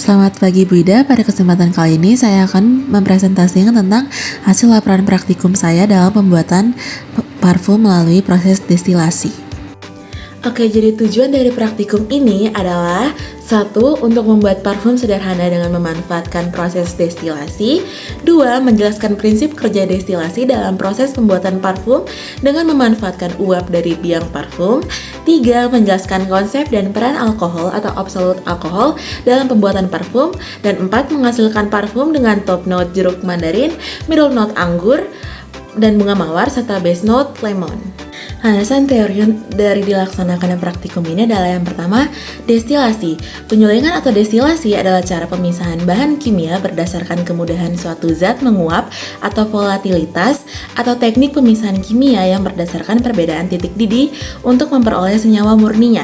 Selamat pagi Bu Ida, pada kesempatan kali ini saya akan mempresentasikan tentang hasil laporan praktikum saya dalam pembuatan parfum melalui proses destilasi. Oke, jadi tujuan dari praktikum ini adalah satu, untuk membuat parfum sederhana dengan memanfaatkan proses destilasi. Dua, menjelaskan prinsip kerja destilasi dalam proses pembuatan parfum dengan memanfaatkan uap dari biang parfum. Tiga, menjelaskan konsep dan peran alkohol atau absolute alkohol dalam pembuatan parfum. Dan empat, menghasilkan parfum dengan top note jeruk mandarin, middle note anggur, dan bunga mawar, serta base note lemon. Alasan teori dari dilaksanakan praktikum ini adalah yang pertama, destilasi. Penyulingan atau destilasi adalah cara pemisahan bahan kimia berdasarkan kemudahan suatu zat menguap atau volatilitas, atau teknik pemisahan kimia yang berdasarkan perbedaan titik didih untuk memperoleh senyawa murninya.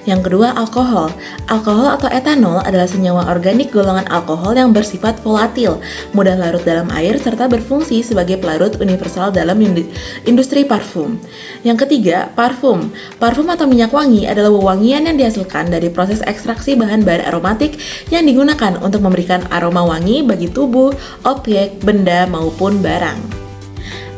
Yang kedua, alkohol. Alkohol atau etanol adalah senyawa organik golongan alkohol yang bersifat volatil, mudah larut dalam air, serta berfungsi sebagai pelarut universal dalam industri parfum. Yang ketiga, parfum. Parfum atau minyak wangi adalah wewangian yang dihasilkan dari proses ekstraksi bahan-bahan aromatik yang digunakan untuk memberikan aroma wangi bagi tubuh, objek, benda, maupun barang.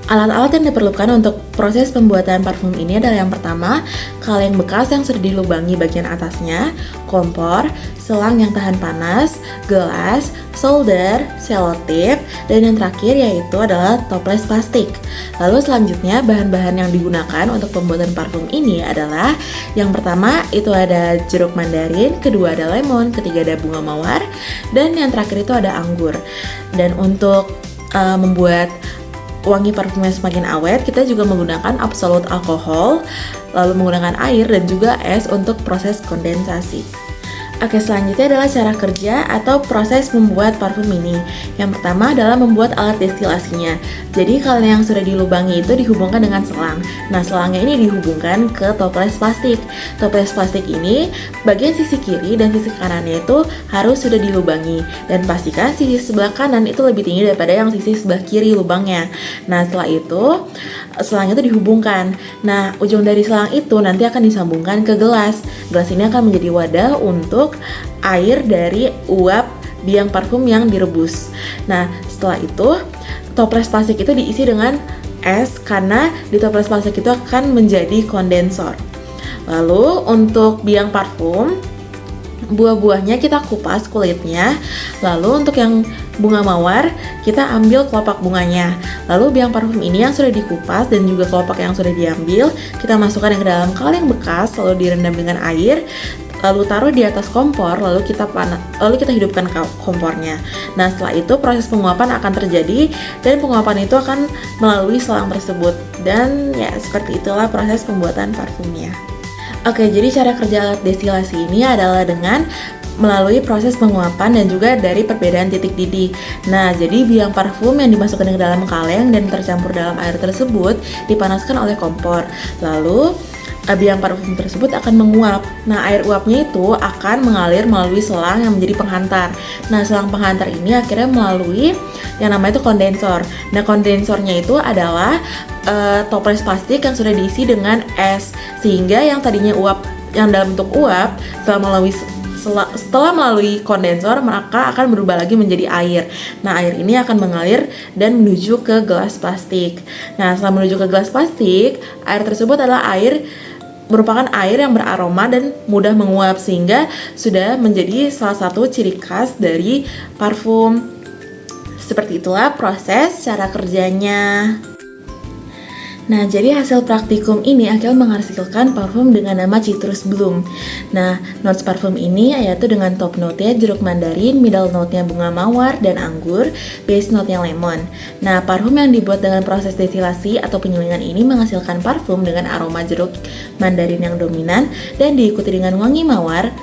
Alat-alat yang diperlukan untuk proses pembuatan parfum ini adalah yang pertama, kaleng bekas yang sudah dilubangi bagian atasnya, kompor, selang yang tahan panas, gelas, solder, selotip, dan yang terakhir yaitu adalah toples plastik. Lalu selanjutnya bahan-bahan yang digunakan untuk pembuatan parfum ini adalah yang pertama itu ada jeruk mandarin, kedua ada lemon, ketiga ada bunga mawar, dan yang terakhir itu ada anggur. Dan untuk membuat wangi parfumnya semakin awet, kita juga menggunakan absolute alkohol, lalu menggunakan air dan juga es untuk proses kondensasi. Oke, selanjutnya adalah cara kerja atau proses membuat parfum ini. Yang pertama adalah membuat alat destilasinya. Jadi kaleng yang sudah dilubangi itu dihubungkan dengan selang. Nah, selangnya ini dihubungkan ke toples plastik. Toples plastik ini bagian sisi kiri dan sisi kanannya itu harus sudah dilubangi. Dan pastikan sisi sebelah kanan itu lebih tinggi daripada yang sisi sebelah kiri lubangnya. Nah, setelah itu selang itu dihubungkan. Nah, ujung dari selang itu nanti akan disambungkan ke gelas. Gelas ini akan menjadi wadah untuk air dari uap biang parfum yang direbus. Nah, setelah itu toples plastik itu diisi dengan es karena di toples plastik itu akan menjadi kondensor. Lalu untuk biang parfum, buah-buahnya kita kupas kulitnya. Lalu untuk yang bunga mawar, kita ambil kelopak bunganya. Lalu biang parfum ini yang sudah dikupas dan juga kelopak yang sudah diambil, kita masukkan ke dalam kaleng bekas, lalu direndam dengan air, lalu taruh di atas kompor, lalu kita hidupkan kompornya. Nah, setelah itu proses penguapan akan terjadi dan penguapan itu akan melalui selang tersebut. Dan ya, seperti itulah proses pembuatan parfumnya. Oke, jadi cara kerja alat destilasi ini adalah dengan melalui proses penguapan dan juga dari perbedaan titik didih. Nah, jadi biang parfum yang dimasukkan ke dalam kaleng dan tercampur dalam air tersebut dipanaskan oleh kompor. Lalu biang parfum tersebut akan menguap. Nah, air uapnya itu akan mengalir melalui selang yang menjadi penghantar. Nah, selang penghantar ini akhirnya melalui yang namanya itu kondensor. Nah, kondensornya itu adalah toples plastik yang sudah diisi dengan es, sehingga yang tadinya uap yang dalam bentuk uap setelah melalui kondensor maka akan berubah lagi menjadi air. Nah, air ini akan mengalir dan menuju ke gelas plastik. Nah, setelah menuju ke gelas plastik, air tersebut merupakan air yang beraroma dan mudah menguap, sehingga sudah menjadi salah satu ciri khas dari parfum. Seperti itulah proses cara kerjanya. Nah, jadi hasil praktikum ini akhirnya menghasilkan parfum dengan nama Citrus Bloom. Nah, notes parfum ini yaitu dengan top note-nya jeruk mandarin, middle note-nya bunga mawar dan anggur, base note-nya lemon. Nah, parfum yang dibuat dengan proses destilasi atau penyulingan ini menghasilkan parfum dengan aroma jeruk mandarin yang dominan dan diikuti dengan wangi mawar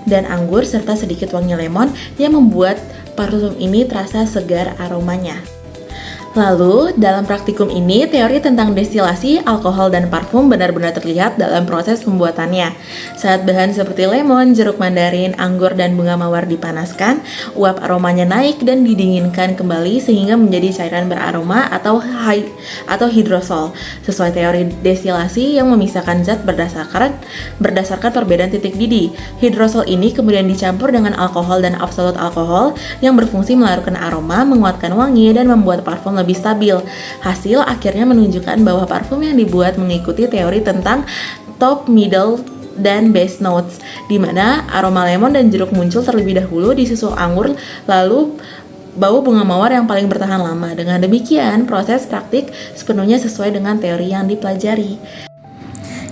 dan anggur serta sedikit wangi lemon yang membuat parfum ini terasa segar aromanya. Lalu, dalam praktikum ini, teori tentang destilasi, alkohol, dan parfum benar-benar terlihat dalam proses pembuatannya. Saat bahan seperti lemon, jeruk mandarin, anggur, dan bunga mawar dipanaskan, uap aromanya naik dan didinginkan kembali sehingga menjadi cairan beraroma atau hidrosol. Sesuai teori destilasi yang memisahkan zat berdasarkan perbedaan titik didih. Hidrosol ini kemudian dicampur dengan alkohol dan absolut alkohol yang berfungsi melarutkan aroma, menguatkan wangi, dan membuat parfum lebih stabil. Hasil akhirnya menunjukkan bahwa parfum yang dibuat mengikuti teori tentang top, middle, dan base notes, di mana aroma lemon dan jeruk muncul terlebih dahulu, disusul anggur, lalu bau bunga mawar yang paling bertahan lama. Dengan demikian, proses praktik sepenuhnya sesuai dengan teori yang dipelajari.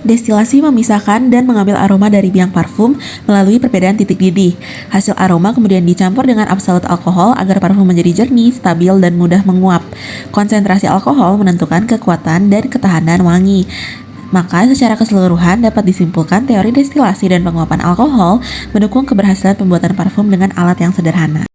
Destilasi memisahkan dan mengambil aroma dari biang parfum melalui perbedaan titik didih. Hasil aroma kemudian dicampur dengan absolut alkohol agar parfum menjadi jernih, stabil, dan mudah menguap. Konsentrasi alkohol menentukan kekuatan dan ketahanan wangi. Maka secara keseluruhan dapat disimpulkan teori destilasi dan penguapan alkohol mendukung keberhasilan pembuatan parfum dengan alat yang sederhana.